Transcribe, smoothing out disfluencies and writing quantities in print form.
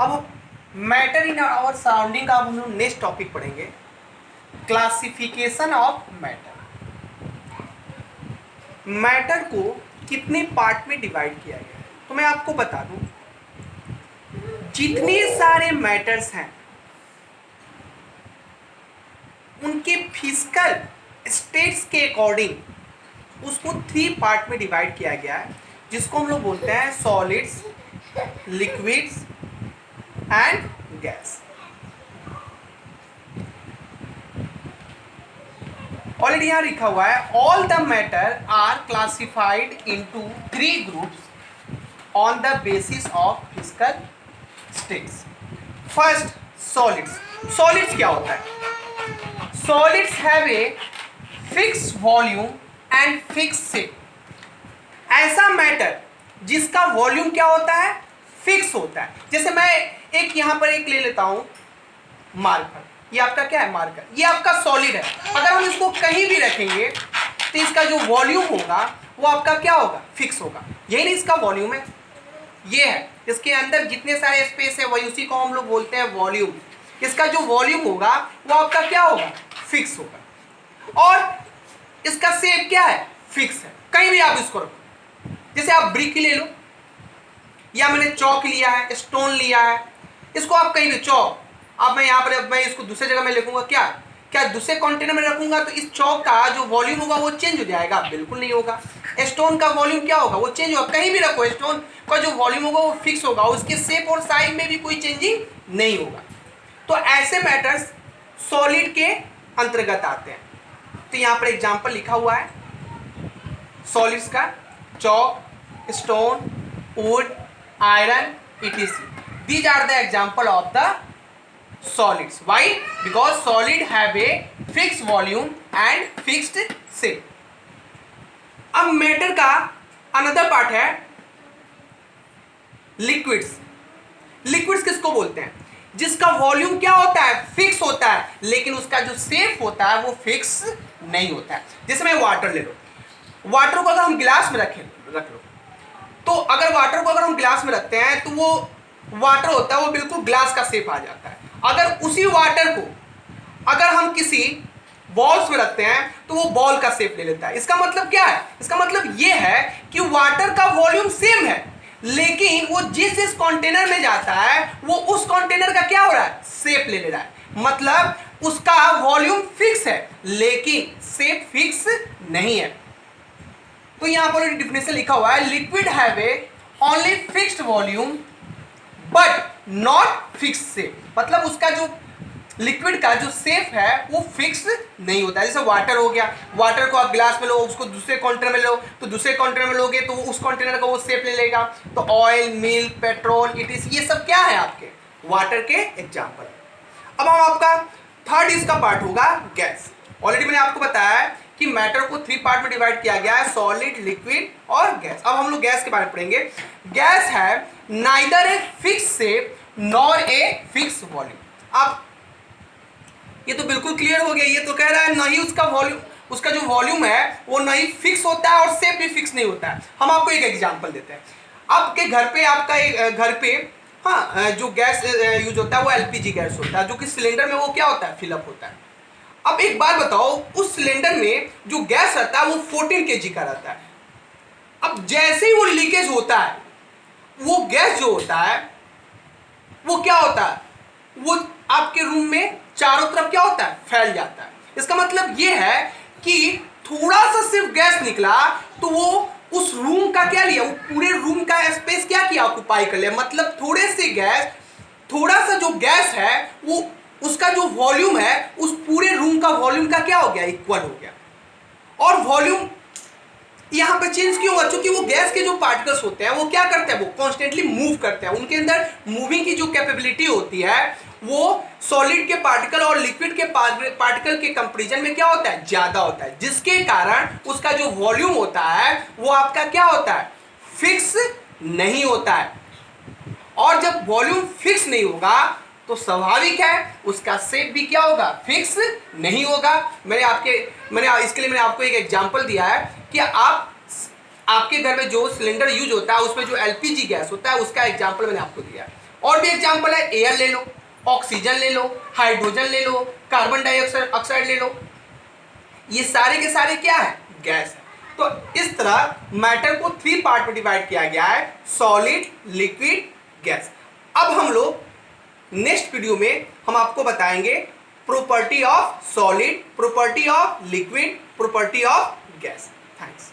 अब matter in our surrounding का अब हम लोग नेक्स्ट टॉपिक पढ़ेंगे, क्लासिफिकेशन ऑफ मैटर। मैटर को कितने पार्ट में डिवाइड किया गया है, तो मैं आपको बता दूं, जितने सारे मैटर्स हैं उनके फिजिकल स्टेट्स के अकॉर्डिंग उसको 3 पार्ट में डिवाइड किया गया है, जिसको हम लोग बोलते हैं solids, liquids and gas. Already यहां लिखा हुआ है, all the matter are classified into 3 groups on the basis of physical states. First, solids. Solids क्या होता है? Solids have a fix volume and fix shape. ऐसा मैटर जिसका वॉल्यूम क्या होता है? फिक्स होता है। जैसे मैं एक यहां पर एक ले लेता हूं मार्कर, ये आपका क्या है? मार्कर। ये आपका सॉलिड है। अगर हम इसको कहीं भी रखेंगे तो इसका जो वॉल्यूम होगा वो आपका क्या होगा? फिक्स होगा। यही नहीं इसका वॉल्यूम है, ये है। इसके अंदर जितने सारे स्पेस है वही, उसी को हम लोग बोलते हैं वॉल्यूम। इसका जो वॉल्यूम होगा वो आपका क्या होगा? फिक्स होगा। और इसका शेप क्या है? फिक्स है। कहीं भी आप इसको रखो, जैसे आप ब्रिक ले लो, या मैंने चौक लिया है, स्टोन लिया है, इसको आप कहीं भी चौक, अब मैं यहाँ पर मैं इसको दूसरे जगह में लिखूंगा, क्या दूसरे कंटेनर में रखूंगा तो इस चौक का जो वॉल्यूम होगा वो चेंज हो जाएगा? बिल्कुल नहीं होगा। स्टोन का वॉल्यूम क्या होगा? वो चेंज होगा। कहीं भी रखो, स्टोन का जो वॉल्यूम होगा वो फिक्स होगा, उसके शेप और साइज में भी कोई चेंजिंग नहीं होगा। तो ऐसे मैटर्स सॉलिड के अंतर्गत आते हैं। तो यहाँ पर एग्जाम्पल लिखा हुआ है सॉलिड्स का, chalk, stone, wood, iron, etc. These are the example of the solids. Why? Because solid have a fixed volume and fixed shape. अब मैटर का अनदर पार्ट है लिक्विड्स। लिक्विड्स किसको बोलते हैं? जिसका वॉल्यूम क्या होता है? फिक्स होता है, लेकिन उसका जो शेप होता है वो फिक्स नहीं होता है। जैसे मैं वाटर ले लो, वाटर को अगर हम गिलास में रख लो, तो अगर वाटर को अगर हम गिलास में रखते हैं तो वो वाटर होता है वो बिल्कुल ग्लास का शेप आ जाता है। अगर उसी वाटर को अगर हम किसी बॉल्स में रखते हैं तो वो बॉल का शेप ले लेता है। इसका मतलब क्या है? इसका मतलब ये है कि वाटर का वॉल्यूम सेम है, लेकिन वो जिस कंटेनर में जाता है वो उस कंटेनर का क्या हो रहा है? शेप ले रहा है। मतलब उसका वॉल्यूम फिक्स है लेकिन शेप फिक्स नहीं है। तो यहां पर डिफिनेशन लिखा हुआ है, liquid have A only fixed volume but not fix shape. मतलब उसका जो लिक्विड का जो शेप है वो फिक्स नहीं होता है। जैसे वाटर हो गया, वाटर को आप गिलास में लो, उसको दूसरे कंटेनर में लो, तो दूसरे कंटेनर में लोगे तो उस कंटेनर का वो शेप ले लेगा। तो ऑयल, मिल्क, पेट्रोल, ये सब क्या है? आपके वाटर के एग्जाम्पल। अब हम आपका थर्ड इसका पार्ट होगा गैस। ऑलरेडी मैंने आपको बताया है कि मैटर को 3 पार्ट में डिवाइड किया गया है, सॉलिड, लिक्विड और गैस। अब हम लोग गैस के बारे में पढ़ेंगे। गैस है neither a fix shape nor a fix volume. अब ये तो बिल्कुल क्लियर हो गया, ये तो कह रहा है नहीं उसका वॉल्यूम, उसका जो वॉल्यूम है वो नहीं फिक्स होता है और शेप भी फिक्स नहीं होता है। हम आपको एक एग्जांपल देते हैं। आपके घर पे, आपका एक घर पे जो गैस यूज होता है वो एलपीजी गैस होता है, जो कि सिलेंडर में वो क्या होता है? फिलअप होता है। अब एक बात बताओ, उस सिलेंडर में जो गैस रहता है वो 14 kg का रहता है। अब जैसे ही वो लीकेज होता है, वो गैस जो होता है वो क्या होता है? वो आपके रूम में चारों तरफ क्या होता है? फैल जाता है। इसका मतलब ये है कि थोड़ा सा सिर्फ गैस निकला तो वो उस रूम का क्या लिया? वो पूरे रूम का स्पेस क्या किया? ऑक्युपाई कर लिया। मतलब थोड़े से गैस, थोड़ा सा जो गैस है वो उसका जो वॉल्यूम है उस पूरे रूम का वॉल्यूम का क्या हो गया? इक्वल हो गया। और वॉल्यूम यहां पर चेंज क्यों हुआ? क्योंकि वो गैस के जो पार्टिकल्स होते हैं वो क्या करते हैं? वो कॉन्स्टेंटली मूव करते हैं। उनके अंदर मूविंग की जो कैपेबिलिटी होती है वो सॉलिड के पार्टिकल और लिक्विड के पार्टिकल के कंपैरिजन में क्या होता है? ज्यादा होता है, जिसके कारण उसका जो वॉल्यूम होता है वो आपका क्या होता है? फिक्स नहीं होता है। और जब वॉल्यूम फिक्स नहीं होगा तो स्वाभाविक है उसका शेप भी क्या होगा? फिक्स नहीं होगा। इसके लिए मैंने आपको एक एग्जांपल दिया है कि आपके घर में जो सिलेंडर यूज होता है उसमें जो एलपीजी गैस होता है उसका एग्जांपल मैंने आपको दिया है। और भी एग्जाम्पल है, एयर ले लो, ऑक्सीजन ले लो, हाइड्रोजन ले लो, कार्बन डाइऑक्साइड ले लो, ये सारे के सारे क्या है, गैस है। तो इस तरह मैटर को 3 पार्ट में डिवाइड किया गया है, सॉलिड, लिक्विड, गैस। अब हम लोग नेक्स्ट वीडियो में हम आपको बताएंगे property of solid, property of liquid, property of gas. Thanks.